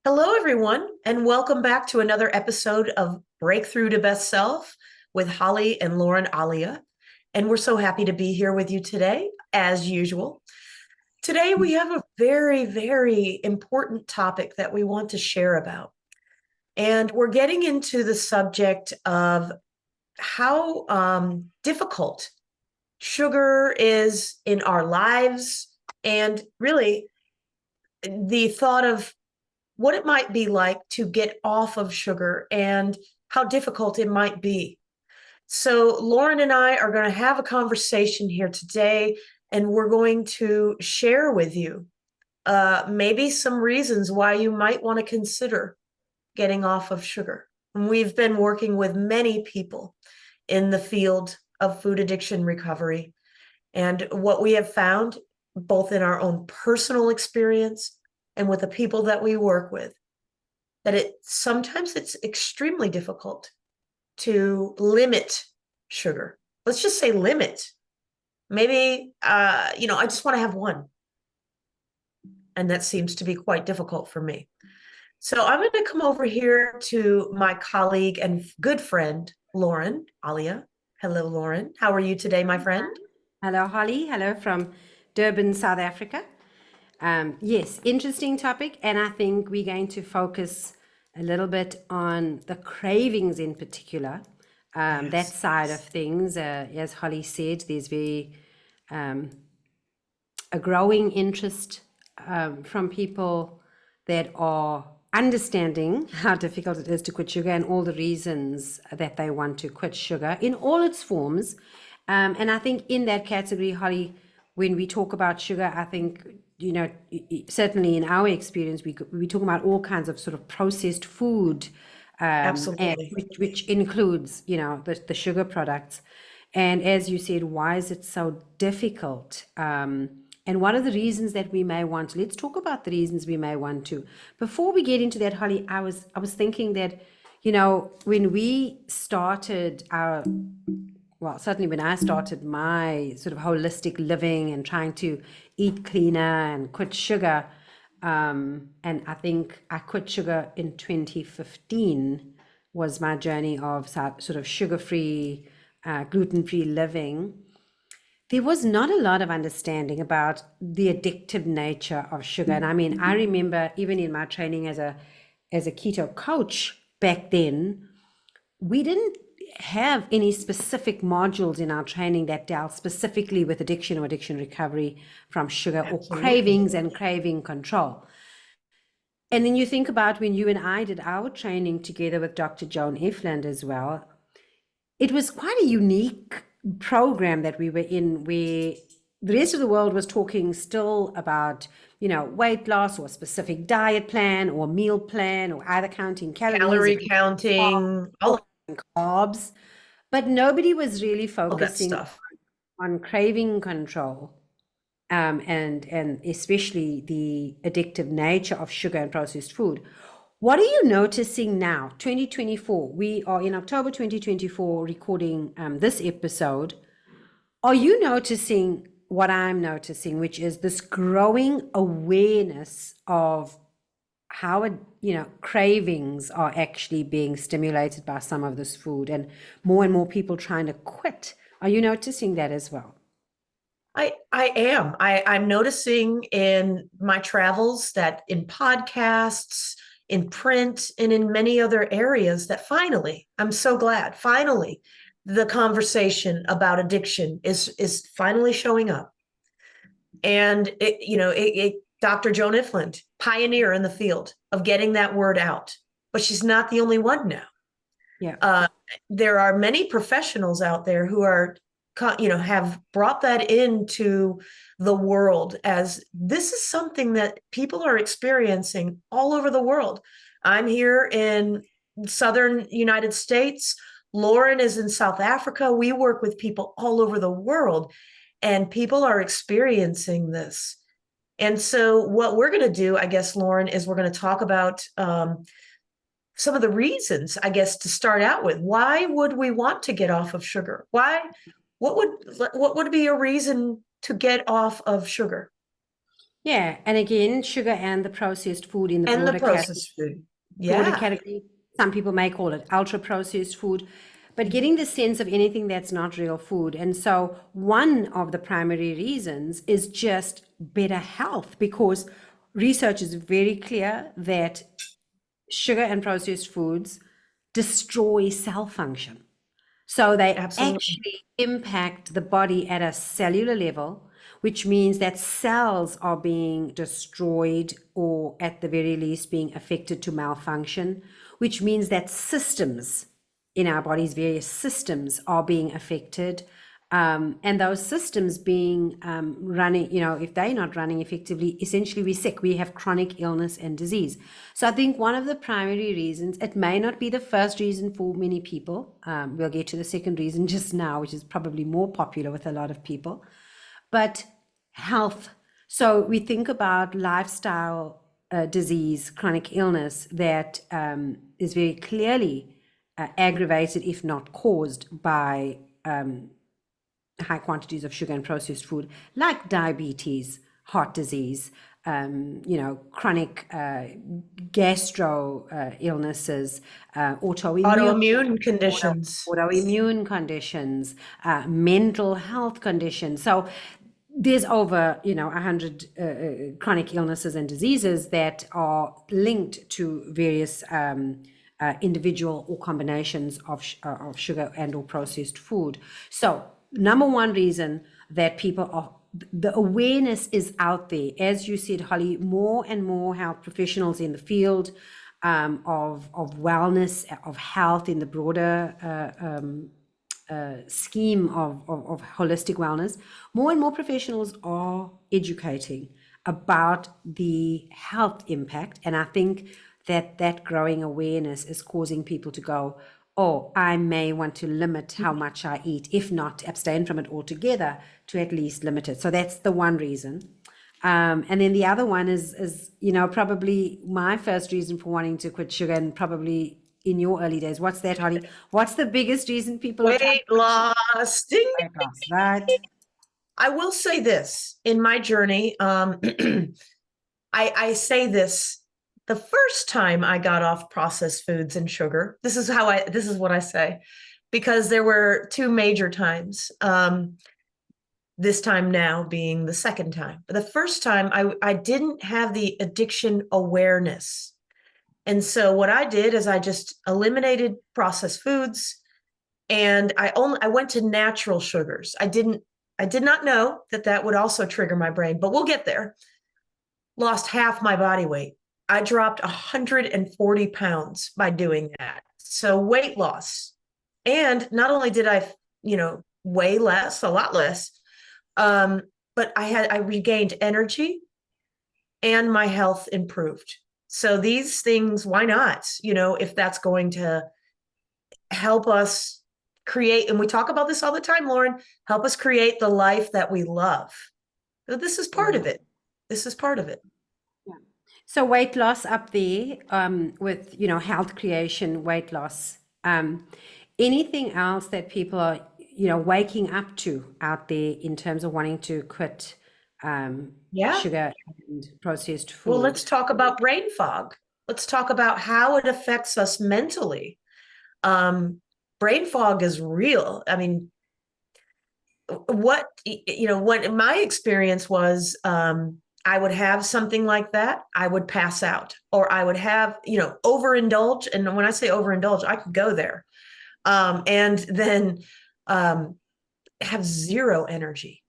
Hello, everyone, and welcome back to another episode of Breakthrough to Best Self with Holly and Lauren-Aaliyah. And we're so happy to be here with you today, as usual. Today, we have a very, very important topic that we want to share about. And we're getting into the subject of how difficult sugar is in our lives, and really the thought of what it might be like to get off of sugar and how difficult it might be. So Lauren and I are going to have a conversation here today, and we're going to share with you maybe some reasons why you might want to consider getting off of sugar. And we've been working with many people in the field of food addiction recovery. And what we have found, both in our own personal experience and with the people that we work with, that sometimes it's extremely difficult to limit sugar. Let's just say limit. Maybe, I just want to have one. And that seems to be quite difficult for me. So I'm going to come over here to my colleague and good friend, Lauren-Aaliyah. Hello, Lauren. How are you today, my friend? Hello, Holly. Hello from Durban, South Africa. Yes, interesting topic. And I think we're going to focus a little bit on the cravings in particular, that side of things. As Holly said, there's a growing interest from people that are understanding how difficult it is to quit sugar and all the reasons that they want to quit sugar in all its forms. And I think in that category, Holly, when we talk about sugar, I think, certainly in our experience, we talk about all kinds of sort of processed food, Absolutely. which includes, the sugar products. And as you said, why is it so difficult? And what are the reasons that we may want to? Let's talk about the reasons we may want to. Before we get into that, Holly, I was thinking that, when we started certainly when I started my sort of holistic living and trying to eat cleaner and quit sugar, and I think I quit sugar in 2015 was my journey of sort of sugar-free, gluten-free living. There was not a lot of understanding about the addictive nature of sugar. And I mean, I remember even in my training as a keto coach back then, we didn't have any specific modules in our training that dealt specifically with addiction or addiction recovery from sugar. Absolutely. Or cravings and craving control. And then you think about when you and I did our training together with Dr. Joan Efland as well, it was quite a unique program that we were in, where the rest of the world was talking still about, weight loss or a specific diet plan or meal plan or either counting calories, calorie counting, all carbs, but nobody was really focusing on craving control, and especially the addictive nature of sugar and processed food. What are you noticing now, 2024? We are in October 2024 recording this episode. Are you noticing what I'm noticing, which is this growing awareness of how, cravings are actually being stimulated by some of this food and more people trying to quit? Are you noticing that as well? I am. I'm noticing in my travels that in podcasts, in print, and in many other areas that finally, I'm so glad, finally, the conversation about addiction is finally showing up. And Dr. Joan Ifland, pioneer in the field of getting that word out, but she's not the only one now. Yeah. There are many professionals out there who are, have brought that into the world as this is something that people are experiencing all over the world. I'm here in Southern United States. Lauren is in South Africa. We work with people all over the world, and people are experiencing this. And so what we're going to do, I guess, Lauren, is we're going to talk about some of the reasons, I guess, to start out with. Why would we want to get off of sugar? What would be a reason to get off of sugar? Yeah, and again, sugar and the processed food in the And the broader category. processed food. Broader Yeah, category. Some people may call it ultra processed food, but getting the sense of anything that's not real food. And so, one of the primary reasons is just better health, because research is very clear that sugar and processed foods destroy cell function. So they absolutely. actually impact the body at a cellular level, which means that cells are being destroyed or at the very least being affected to malfunction, which means that systems in our bodies, various systems are being affected. And those systems being running, if they're not running effectively, essentially we're sick. We have chronic illness and disease. So I think one of the primary reasons, it may not be the first reason for many people. We'll get to the second reason just now, which is probably more popular with a lot of people, but health. So we think about lifestyle disease, chronic illness that is very clearly aggravated, if not caused, by high quantities of sugar and processed food, like diabetes, heart disease, chronic gastro illnesses, Autoimmune conditions. autoimmune conditions, mental health conditions. So there's over 100 chronic illnesses and diseases that are linked to various individual or combinations of sugar and or processed food. So number one reason that people are, the awareness is out there, as you said, Holly, more and more health professionals in the field of wellness, of health in the broader scheme of holistic wellness. More and more professionals are educating about the health impact, and I think that growing awareness is causing people to go, oh, I may want to limit how much I eat, if not abstain from it altogether, to at least limit it. So that's the one reason. And then the other one is probably my first reason for wanting to quit sugar, and probably in your early days. What's that, Holly? What's the biggest reason people are trying to Weight quit sugar? loss. Ding, ding, Weight ding, loss, ding. right? I will say this in my journey. I say this the first time I got off processed foods and sugar. This is what I say, because there were two major times. This time now being the second time. But the first time I didn't have the addiction awareness. And so what I did is I just eliminated processed foods, and I went to natural sugars. I did not know that would also trigger my brain, but we'll get there. Lost half my body weight. I dropped 140 pounds by doing that. So weight loss. And not only did I, weigh less, a lot less, but I regained energy and my health improved. So these things, why not? If that's going to help us create, and we talk about this all the time, Lauren, help us create the life that we love. So this is part Yeah. of it. This is part of it. Yeah. So weight loss up there, with health creation, weight loss. Anything else that people are waking up to out there in terms of wanting to quit Yeah. sugar and processed Well, food? let's talk about brain fog. Let's talk about how it affects us mentally. Brain fog is real. I mean, what my experience was, I would have something like that, I would pass out, or I would have, overindulge. And when I say overindulge, I could go there. And then have zero energy.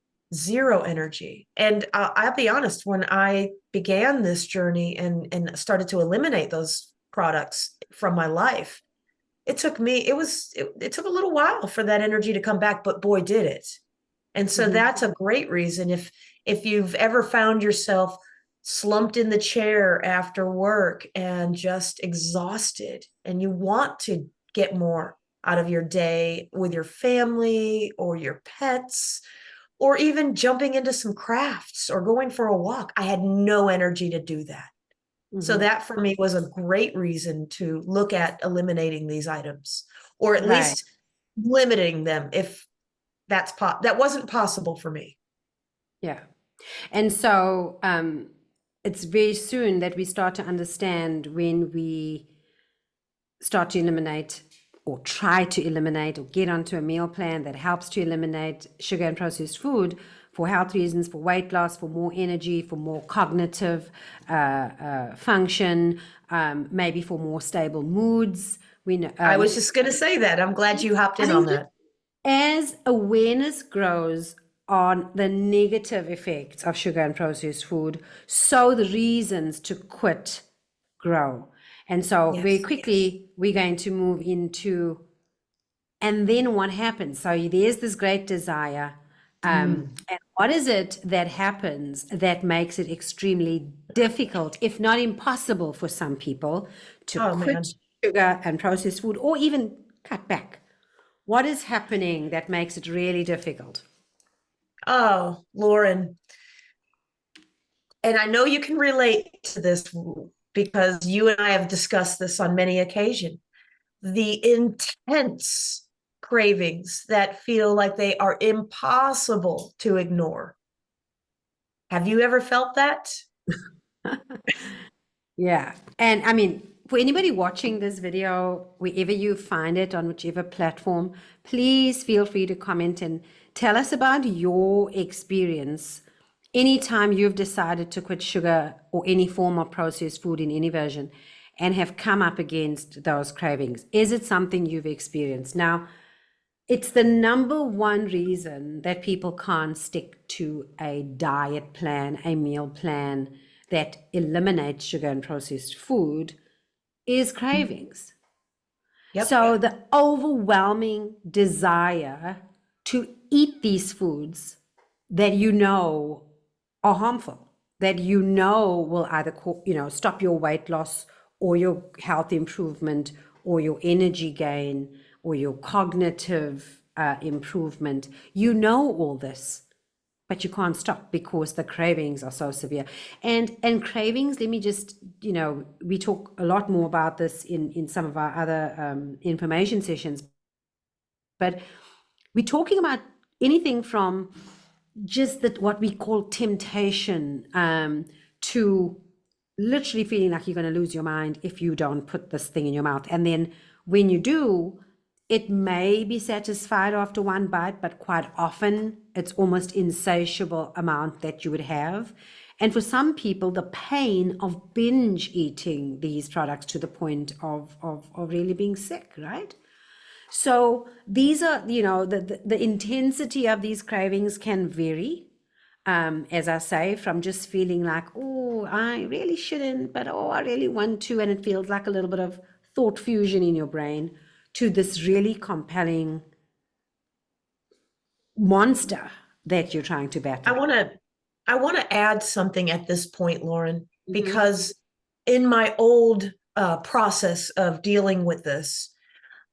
And I'll be honest, when I began this journey and started to eliminate those products from my life, it took a little while for that energy to come back, but boy, did it. And so Mhm. that's a great reason. If you've ever found yourself slumped in the chair after work and just exhausted, and you want to get more out of your day with your family or your pets, or even jumping into some crafts or going for a walk, I had no energy to do that. So Mhm. that for me was a great reason to look at eliminating these items, or at Right. least limiting them if that wasn't possible for me. Yeah. And so it's very soon that we start to understand when we start to eliminate or try to eliminate or get onto a meal plan that helps to eliminate sugar and processed food for health reasons, for weight loss, for more energy, for more cognitive function, maybe for more stable moods. We know, I was just going to say that. I'm glad you hopped I in on think that. as awareness grows on the negative effects of sugar and processed food, so the reasons to quit grow. And so very Yes. quickly, we're going to move into, and then what happens? So there's this great desire. Mm. And what is it that happens that makes it extremely difficult, if not impossible, for some people to Oh, quit man. sugar and processed food or even cut back? What is happening that makes it really difficult? Oh, Lauren. And I know you can relate to this because you and I have discussed this on many occasions. The intense cravings that feel like they are impossible to ignore. Have you ever felt that? Yeah. And I mean, for anybody watching this video, wherever you find it on whichever platform, please feel free to comment and tell us about your experience anytime you've decided to quit sugar or any form of processed food in any version and have come up against those cravings. Is it something you've experienced? Now, it's the number one reason that people can't stick to a diet plan, a meal plan that eliminates sugar and processed food is cravings. Yep. So the overwhelming desire to eat these foods that you know are harmful, that you know will either stop your weight loss or your health improvement or your energy gain or your cognitive improvement. You know all this, but you can't stop because the cravings are so severe. And cravings, let me just, we talk a lot more about this in some of our other information sessions, but we're talking about anything from just that what we call temptation, to literally feeling like you're going to lose your mind if you don't put this thing in your mouth. And then when you do, it may be satisfied after one bite, but quite often it's almost insatiable amount that you would have. And for some people, the pain of binge eating these products to the point of really being sick, right? So these are, the intensity of these cravings can vary. As I say, from just feeling like, oh, I really shouldn't, but oh, I really want to, and it feels like a little bit of thought fusion in your brain, to this really compelling monster that you're trying to I battle. want to I want to add something at this point, Lauren, Mm-hmm. because in my old process of dealing with this,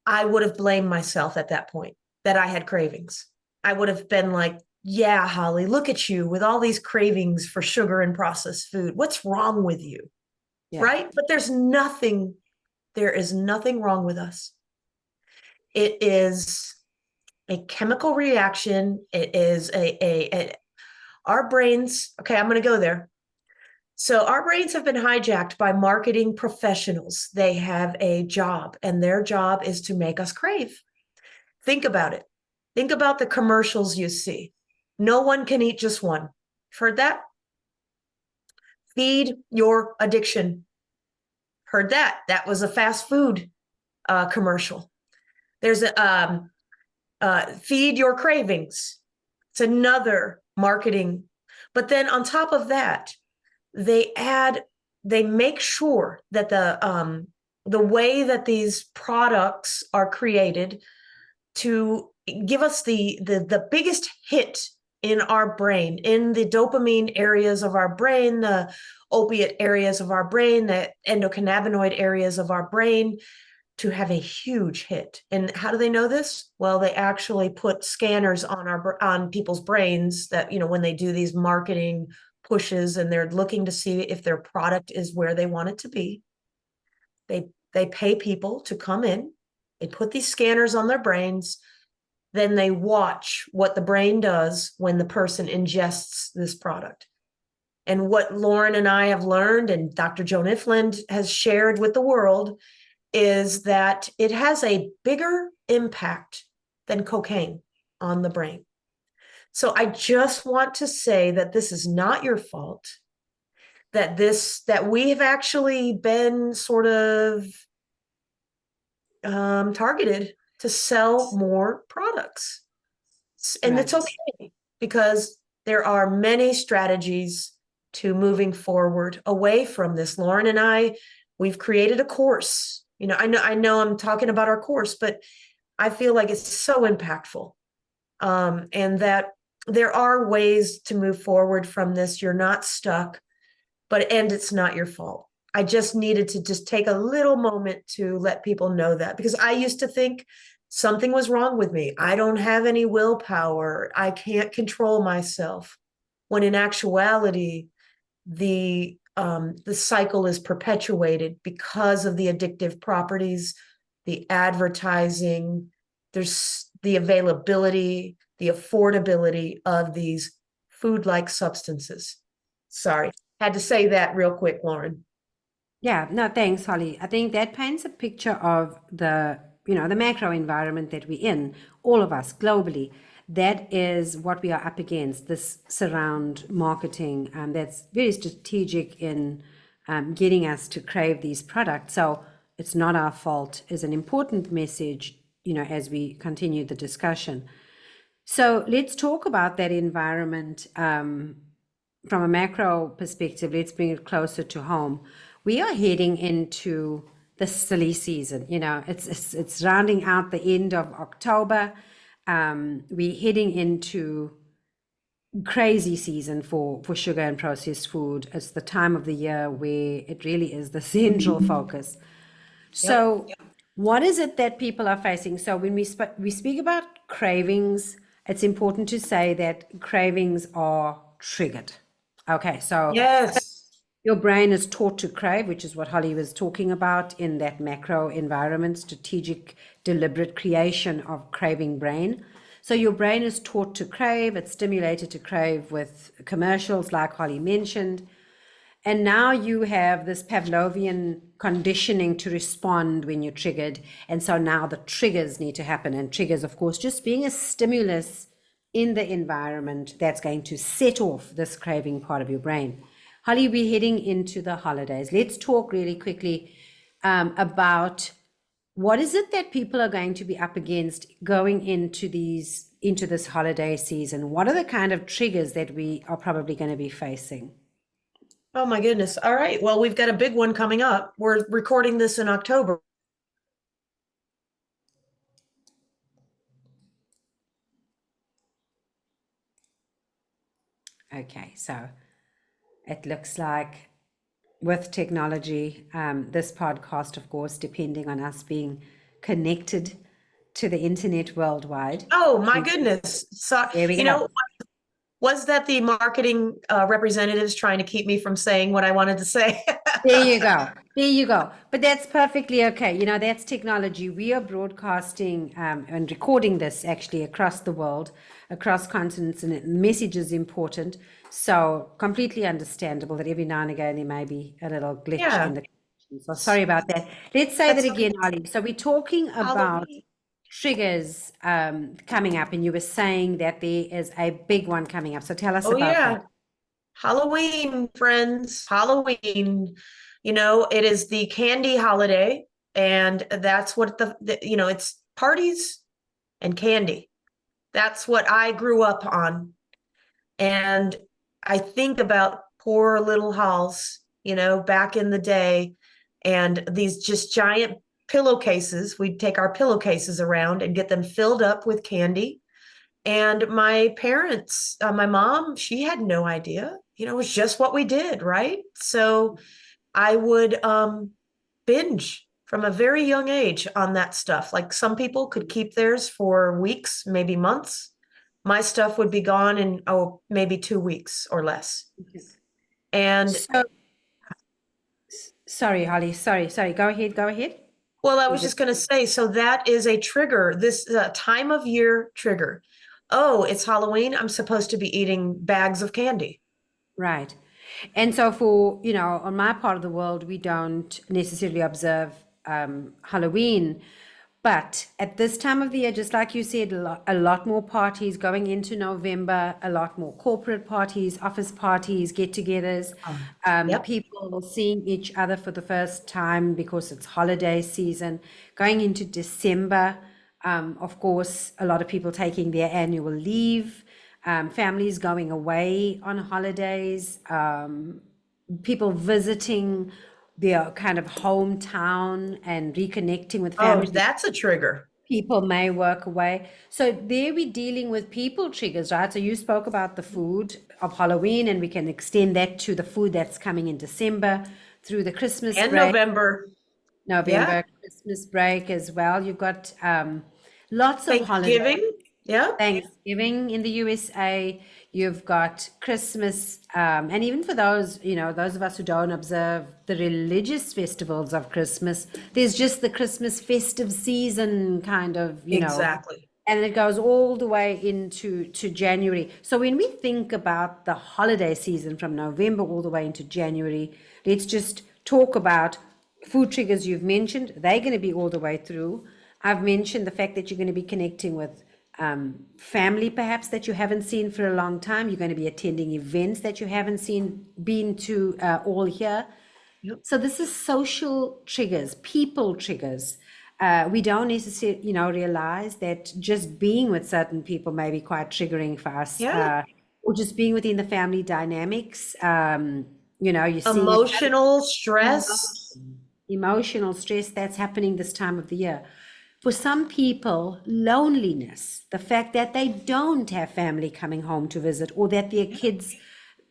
I would have blamed myself at that point that I had cravings. I would have been like, yeah, Holly, look at you with all these cravings for sugar and processed food. What's wrong with you? Yeah. Right? But there is nothing wrong with us. It is a chemical reaction. It is our brains. Okay, I'm going to go there. So our brains have been hijacked by marketing professionals. They have a job, and their job is to make us crave. Think about it. Think about the commercials you see. No one can eat just one. Heard that? Feed your addiction. Heard that? That was a fast food commercial. There's a feed your cravings. It's another marketing. But then on top of that, they make sure that the way that these products are created to give us the biggest hit in our brain, in the dopamine areas of our brain, the opiate areas of our brain, the endocannabinoid areas of our brain, to have a huge hit. And how do they know this? Well, they actually put scanners on people's brains that, when they do these marketing pushes and they're looking to see if their product is where they want it to be. They pay people to come in. They put these scanners on their brains. then they watch what the brain does when the person ingests this product. And what Lauren and I have learned, and Dr. Joan Ifland has shared with the world, is that it has a bigger impact than cocaine on the brain. So I just want to say that this is not your fault, that we have actually been sort of targeted to sell more products. And it's Right. okay, because there are many strategies to moving forward away from this. Lauren and I, we've created a course. I know I'm talking about our course, but I feel like it's so impactful. And that there are ways to move forward from this. You're not stuck, and it's not your fault. I just needed to just take a little moment to let people know that, because I used to think something was wrong with me. I don't have any willpower. I can't control myself. When in actuality, the cycle is perpetuated because of the addictive properties, the advertising, there's the availability, the affordability of these food-like substances. Sorry, had to say that real quick, Lauren. Yeah, no, thanks, Holly. I think that paints a picture of the macro environment that we're in, all of us globally. That is what we are up against, this surround marketing that's very strategic in getting us to crave these products. So it's not our fault is an important message, as we continue the discussion. So let's talk about that environment from a macro perspective. Let's bring it closer to home. We are heading into the silly season. It's rounding out the end of October. We're heading into crazy season for sugar and processed food. It's the time of the year where it really is the central focus. Yep. So, what is it that people are facing? So, when we speak about cravings, it's important to say that cravings are triggered. Okay, so Yes. your brain is taught to crave, which is what Holly was talking about in that macro environment, strategic, deliberate creation of craving brain. So your brain is taught to crave, it's stimulated to crave with commercials, like Holly mentioned. And now you have this Pavlovian conditioning to respond when you're triggered. And so now the triggers need to happen. And triggers, of course, just being a stimulus in the environment that's going to set off this craving part of your brain. Holly, we're heading into the holidays. Let's talk really quickly about what is it that people are going to be up against going into this holiday season. What are the kind of triggers that we are probably going to be facing? Oh my goodness. All right. Well, we've got a big one coming up. We're recording this in October. Okay, so it looks like with technology, this podcast, of course, depending on us being connected to the internet worldwide. Oh my goodness. So, There we you go. know, was that the marketing representatives trying to keep me from saying what I wanted to say? There you go. There you go. But that's perfectly okay. That's technology. We are broadcasting and recording this actually across the world, across continents, and the message is important. So completely understandable that every now and again there may be a little glitch in Yeah, the connection. So sorry about that. Let's say that that's again, Ollie. So we're talking about Halloween. triggers coming up, and you were saying that there is a big one coming up. So tell us Oh about that. yeah, Halloween, friends. Halloween. It is the candy holiday, and that's what it's parties and candy. That's what I grew up on. And I think about poor little Halls, back in the day, and these just giant pillowcases. We'd take our pillowcases around and get them filled up with candy. And my parents, my mom, she had no idea. It was just what we did, right? So I would binge from a very young age on that stuff. Like some people could keep theirs for weeks, maybe months. My stuff would be gone in, maybe 2 weeks or less. And So sorry, Holly. Sorry. Go ahead. Go ahead. Well, I was Is it just going to say, so that is a trigger, this time of year trigger. Oh, it's Halloween. I'm supposed to be eating bags of candy. right? And so for, on my part of the world, we don't necessarily observe Halloween, but at this time of the year, just like you said, a lot more parties going into November, a lot more corporate parties, office parties, get-togethers, Yep. people seeing each other for the first time because it's holiday season. Going into December, of course, a lot of people taking their annual leave, families going away on holidays, people visiting their kind of hometown and reconnecting with Oh, family. that's a trigger. People may work away. So there we're dealing with people triggers, right? So you spoke about the food of Halloween, and we can extend that to the food that's coming in December through the Christmas And break, November. Yeah. November, Christmas break as well. You've got lots of holidays. Thanksgiving. Yeah. Thanksgiving in the USA, you've got Christmas, and even for those, those of us who don't observe the religious festivals of Christmas, there's just the Christmas festive season kind of, Exactly. and it goes all the way to January. So when we think about the holiday season from November all the way into January, let's just talk about food triggers you've mentioned. They're going to be all the way through. I've mentioned the fact that you're going to be connecting with family perhaps that you haven't seen for a long time. You're going to be attending events that you haven't been to all year. Yep. So this is social triggers, people triggers. We don't necessarily, realize that just being with certain people may be quite triggering for us, Yeah. or just being within the family dynamics. You're seeing it, Emotional stress. emotional stress that's happening this time of the year. For some people, loneliness, the fact that they don't have family coming home to visit, or that their kids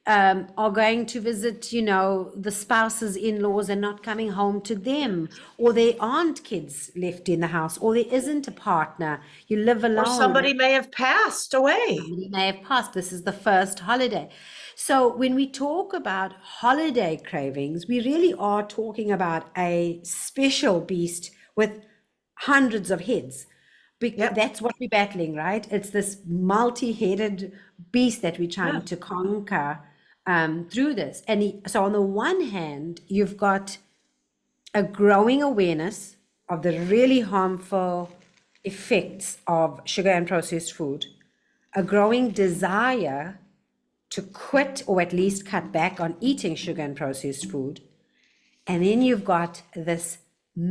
are going to visit, the spouse's in-laws and not coming home to them, or there aren't kids left in the house, or there isn't a partner, you live Or alone. somebody may have passed away. Somebody may have passed. This is the first holiday. So when we talk about holiday cravings, we really are talking about a special beast with hundreds of heads. Yep. That's what we're battling, right? It's this multi-headed beast that we're Yeah. trying to conquer through this. And so on the one hand, you've got a growing awareness of the really harmful effects of sugar and processed food, a growing desire to quit or at least cut back on eating sugar and processed food. And then you've got this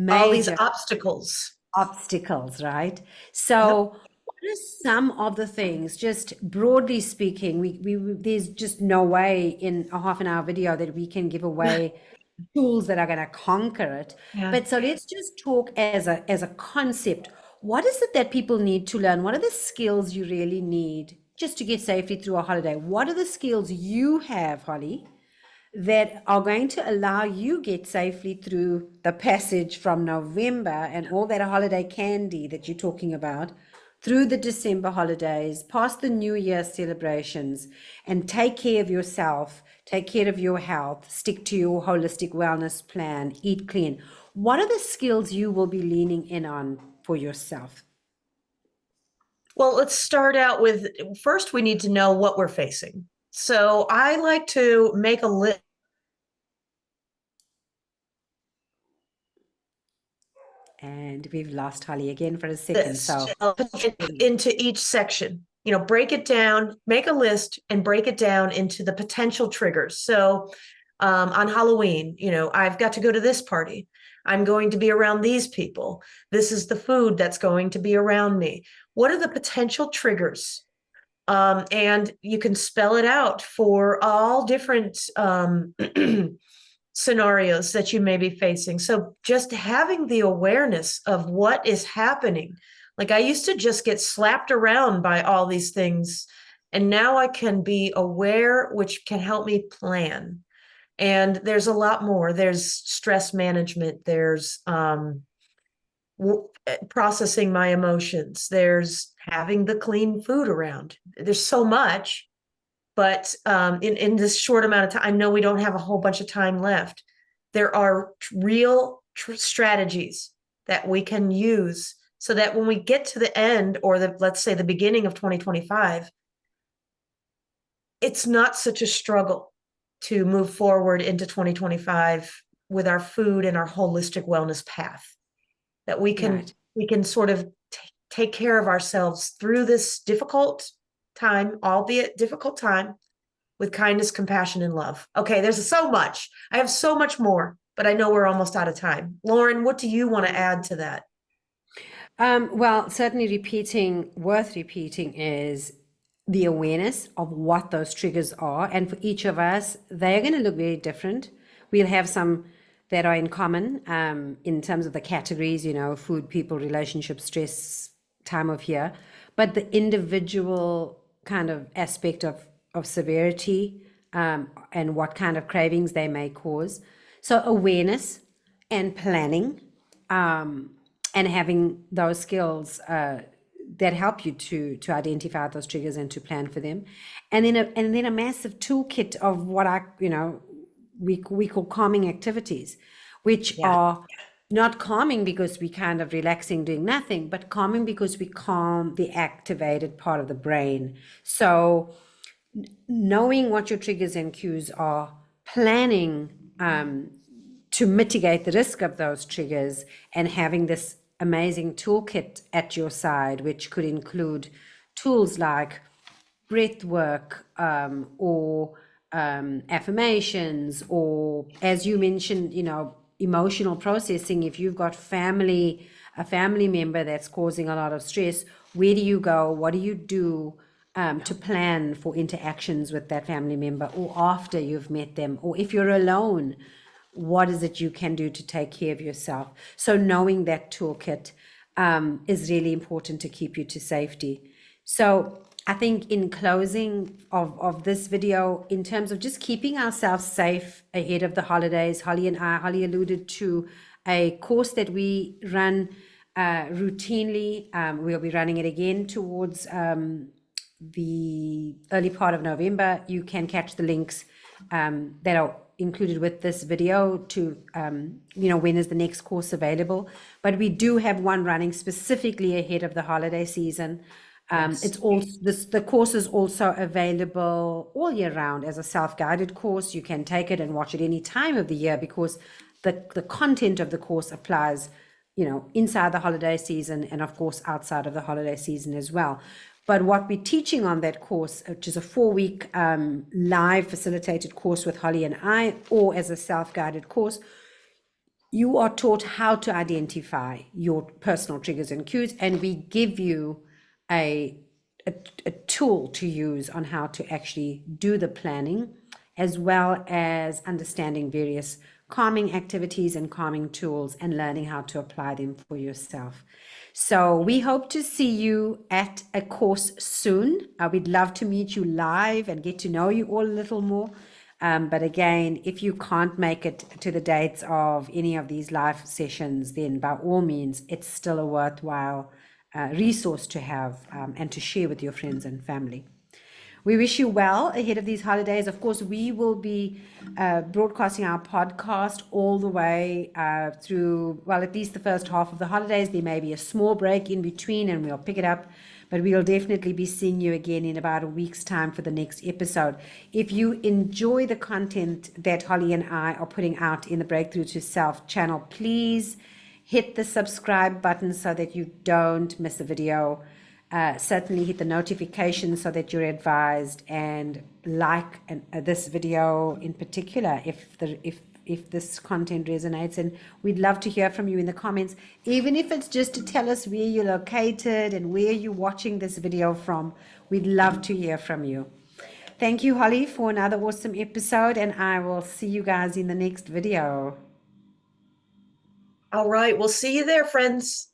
All these major obstacles. obstacles, right? Yep. So, what are some of the things, just broadly speaking, there's just no way in a half an hour video that we can give away tools that are going to conquer it. Yeah. But so let's just talk as a concept. What is it that people need to learn? What are the skills you really need just to get safely through a holiday? What are the skills you have, Holly, that are going to allow you get safely through the passage from November and all that holiday candy that you're talking about through the December holidays, past the New Year celebrations, and take care of yourself, take care of your health, stick to your holistic wellness plan, eat clean. What are the skills you will be leaning in on for yourself? Well, let's start out with first, we need to know what we're facing. So I like to make a list. And we've lost Holly again for a second. So List into each section. Break it down, make a list and break it down into the potential triggers. So on Halloween, I've got to go to this party. I'm going to be around these people. This is the food that's going to be around me. What are the potential triggers? And you can spell it out for all different scenarios that you may be facing. So just having the awareness of what is happening. Like I used to just get slapped around by all these things. And now I can be aware, which can help me plan. And there's a lot more. There's stress management. There's processing my emotions. There's having the clean food around. There's so much. But in this short amount of time, I know we don't have a whole bunch of time left. There are real strategies that we can use so that when we get to the end or let's say the beginning of 2025, it's not such a struggle to move forward into 2025 with our food and our holistic wellness path, that Right. we can sort of take care of ourselves through this difficult time, albeit difficult time, with kindness, compassion, and love. Okay, there's so much. I have so much more, but I know we're almost out of time. Lauren, what do you want to add to that? Well, certainly worth repeating is the awareness of what those triggers are. And for each of us, they are going to look very different. We'll have some that are in common in terms of the categories, food, people, relationships, stress, time of year. But the individual kind of aspect of severity and what kind of cravings they may cause. So awareness and planning. And having those skills that help you to identify those triggers and to plan for them, and then a massive toolkit of what we call calming activities, which Yeah. are not calming because we kind of relaxing doing nothing, but calming because we calm the activated part of the brain. So knowing what your triggers and cues are, planning to mitigate the risk of those triggers, and having this amazing toolkit at your side, which could include tools like breath work or affirmations, or as you mentioned, emotional processing. If you've got a family member that's causing a lot of stress, where do you go? What do you do to plan for interactions with that family member, or after you've met them, or if you're alone, what is it you can do to take care of yourself? So knowing that toolkit is really important to keep you to safety. So I think in closing of this video, in terms of just keeping ourselves safe ahead of the holidays, Holly alluded to a course that we run routinely. We'll be running it again towards the early part of November. You can catch the links that are included with this video to when is the next course available. But we do have one running specifically ahead of the holiday season. Yes. It's also the course is also available all year round as a self-guided course. You can take it and watch it any time of the year, because the content of the course applies inside the holiday season, and of course outside of the holiday season as well. But what we're teaching on that course, which is a 4-week live facilitated course with Holly and I, or as a self-guided course, you are taught how to identify your personal triggers and cues, and we give you a tool to use on how to actually do the planning, as well as understanding various calming activities and calming tools, and learning how to apply them for yourself. So we hope to see you at a course soon. We'd love to meet you live and get to know you all a little more. But again, if you can't make it to the dates of any of these live sessions, then by all means, it's still a worthwhile resource to have and to share with your friends and family. We wish you well ahead of these holidays. Of course, we will be broadcasting our podcast all the way through, well, at least the first half of the holidays. There may be a small break in between and we'll pick it up, but we'll definitely be seeing you again in about a week's time for the next episode. If you enjoy the content that Holly and I are putting out in the Breakthrough to Self channel, please hit the subscribe button so that you don't miss a video. Certainly hit the notification so that you're advised, and like this video in particular if this content resonates. And we'd love to hear from you in the comments, even if it's just to tell us where you're located and where you're watching this video from. We'd love to hear from you. Thank you, Holly, for another awesome episode, and I will see you guys in the next video. All right. We'll see you there, friends.